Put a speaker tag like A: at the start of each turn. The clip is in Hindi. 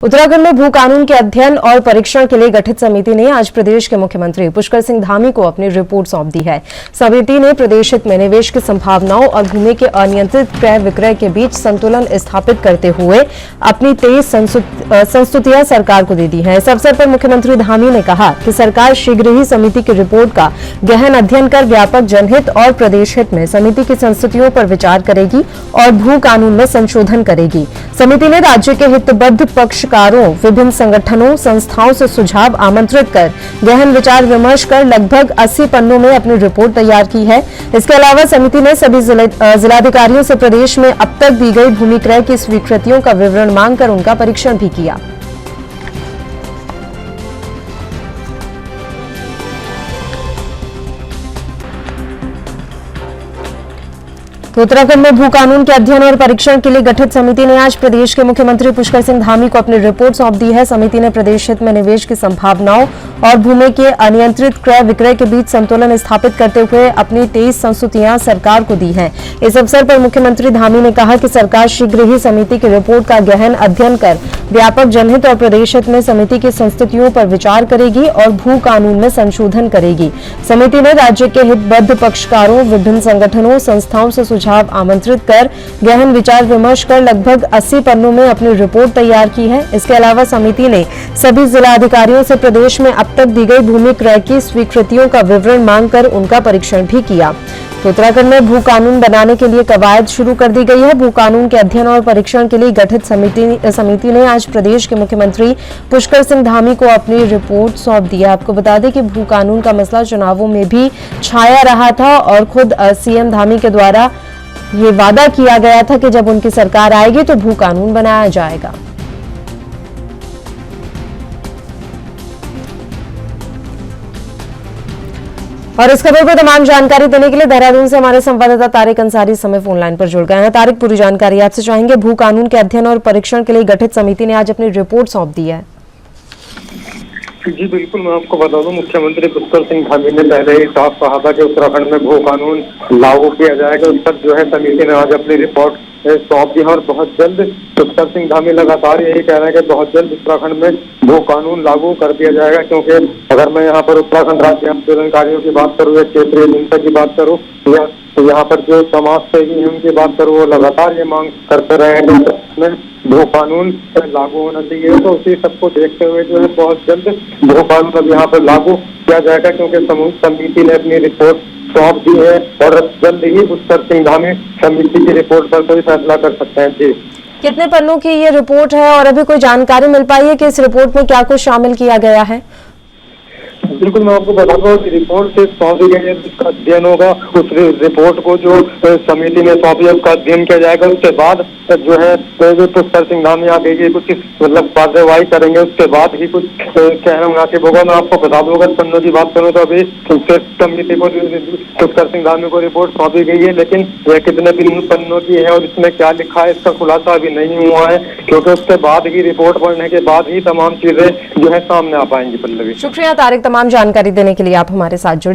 A: उत्तराखंड में भू कानून के अध्ययन और परीक्षण के लिए गठित समिति ने आज प्रदेश के मुख्यमंत्री पुष्कर सिंह धामी को अपनी रिपोर्ट सौंप दी है। समिति ने प्रदेश हित में निवेश की संभावनाओं और भूमि के अनियंत्रित क्रय विक्रय के बीच संतुलन स्थापित करते हुए अपनी 23 संस्तुतियां सरकार को दे दी हैं। इस अवसर पर मुख्यमंत्री धामी ने कहा कि सरकार शीघ्र ही समिति की रिपोर्ट का गहन अध्ययन कर व्यापक जनहित और प्रदेश हित में समिति की संस्तुतियों पर विचार करेगी और भू कानून में संशोधन करेगी। समिति ने राज्य के हितबद्ध पक्षकारों, विभिन्न संगठनों, संस्थाओं से सुझाव आमंत्रित कर गहन विचार विमर्श कर लगभग 80 पन्नों में अपनी रिपोर्ट तैयार की है। इसके अलावा समिति ने सभी जिलाधिकारियों से प्रदेश में अब तक दी गई भूमि क्रय की स्वीकृतियों का विवरण मांगकर उनका परीक्षण भी किया। तो उत्तराखंड में भू कानून के अध्ययन और परीक्षण के लिए गठित समिति ने आज प्रदेश के मुख्यमंत्री पुष्कर सिंह धामी को अपनी रिपोर्ट सौंप दी है। समिति ने प्रदेश हित में निवेश की संभावनाओं और भूमि के अनियंत्रित क्रय विक्रय के बीच संतुलन स्थापित करते हुए अपनी 23 संस्तुतियां सरकार को दी हैं। इस अवसर पर मुख्यमंत्री धामी ने कहा कि सरकार शीघ्र ही समिति की रिपोर्ट का गहन अध्ययन कर व्यापक जनहित और प्रदेश हित में समिति की संस्तुतियों पर विचार करेगी और भू कानून में संशोधन करेगी। समिति ने राज्य के हितबद्ध पक्षकारों, विभिन्न संगठनों, संस्थाओं से सुझाव आमंत्रित कर गहन विचार विमर्श कर लगभग 80 पन्नों में अपनी रिपोर्ट तैयार की है। इसके अलावा समिति ने सभी जिलाधिकारियों से प्रदेश में अब तक दी गई भूमि क्रय की स्वीकृतियों का विवरण मांगकर उनका परीक्षण भी किया। तो उत्तराखंड में भू कानून बनाने के लिए कवायद शुरू कर दी गई है। भू कानून के अध्ययन और परीक्षण के लिए गठित समिति ने आज प्रदेश के मुख्यमंत्री पुष्कर सिंह धामी को अपनी रिपोर्ट सौंप दी है। आपको बता दें कि भू कानून का मसला चुनावों में भी छाया रहा था और खुद सीएम धामी के द्वारा ये वादा किया गया था कि जब उनकी सरकार आएगी तो भू कानून बनाया जाएगा। और इस खबर पर तमाम जानकारी देने के लिए देहरादून से हमारे संवाददाता तारिक अंसारी इस समय फोन लाइन पर जुड़ गए हैं। तारिक, पूरी जानकारी आपसे चाहेंगे। भू कानून के अध्ययन और परीक्षण के लिए गठित समिति ने आज अपनी रिपोर्ट सौंप दी है।
B: जी बिल्कुल, मैं आपको बता दूं, मुख्यमंत्री पुष्कर सिंह धामी ने पहले ही साफ कहा था कि उत्तराखंड में भू कानून लागू किया जाएगा। उस पर जो है समिति ने आज अपनी रिपोर्ट सौंप दी है और बहुत जल्द पुष्कर सिंह धामी लगातार यही कह रहे हैं कि बहुत जल्द उत्तराखंड में भू कानून लागू कर दिया जाएगा। क्योंकि अगर मैं यहाँ पर उत्तराखंड राज्य आंदोलनकारियों की बात करूँ या क्षेत्रीय जनता की बात करूँ या यहाँ पर जो समाज सेवी है उनकी बात करूँ, वो लगातार ये मांग करते रहे हैं कि भू कानून लागू होना चाहिए। तो उसी सबको देखते हुए जो है बहुत जल्द भू कानून अब यहाँ पर लागू किया जाएगा, क्योंकि समिति ने अपनी रिपोर्ट सौंप दी है और जल्द ही पुष्कर सिंह धामी समिति की रिपोर्ट पर कोई फैसला कर सकते हैं। जी,
A: कितने पन्नों की ये रिपोर्ट है और अभी कोई जानकारी मिल पाई है कि इस रिपोर्ट में क्या कुछ शामिल किया गया है?
B: बिल्कुल, मैं आपको बता दूं कि रिपोर्ट से सौंपी गई जिसका अध्ययन होगा, उस रिपोर्ट को जो समिति ने सौंपी है उसका अध्ययन किया जाएगा। उसके बाद जो है पुष्कर सिंह धामी आगे कुछ मतलब कार्यवाही करेंगे, उसके बाद ही कुछ कहना मुनासिब होगा। मैं आपको बता दूंगा, पन्नों की बात करूँ तो अभी समिति को पुष्कर सिंह धामी को रिपोर्ट सौंपी गई है, लेकिन यह कितने पन्नों की है और इसमें क्या लिखा है इसका खुलासा अभी नहीं हुआ है, क्योंकि उसके बाद ही रिपोर्ट पढ़ने के बाद ही तमाम चीजें जो है सामने आ पाएंगी। पल्लवी,
A: शुक्रिया तारिक, तमाम जानकारी देने के लिए आप हमारे साथ जुड़े।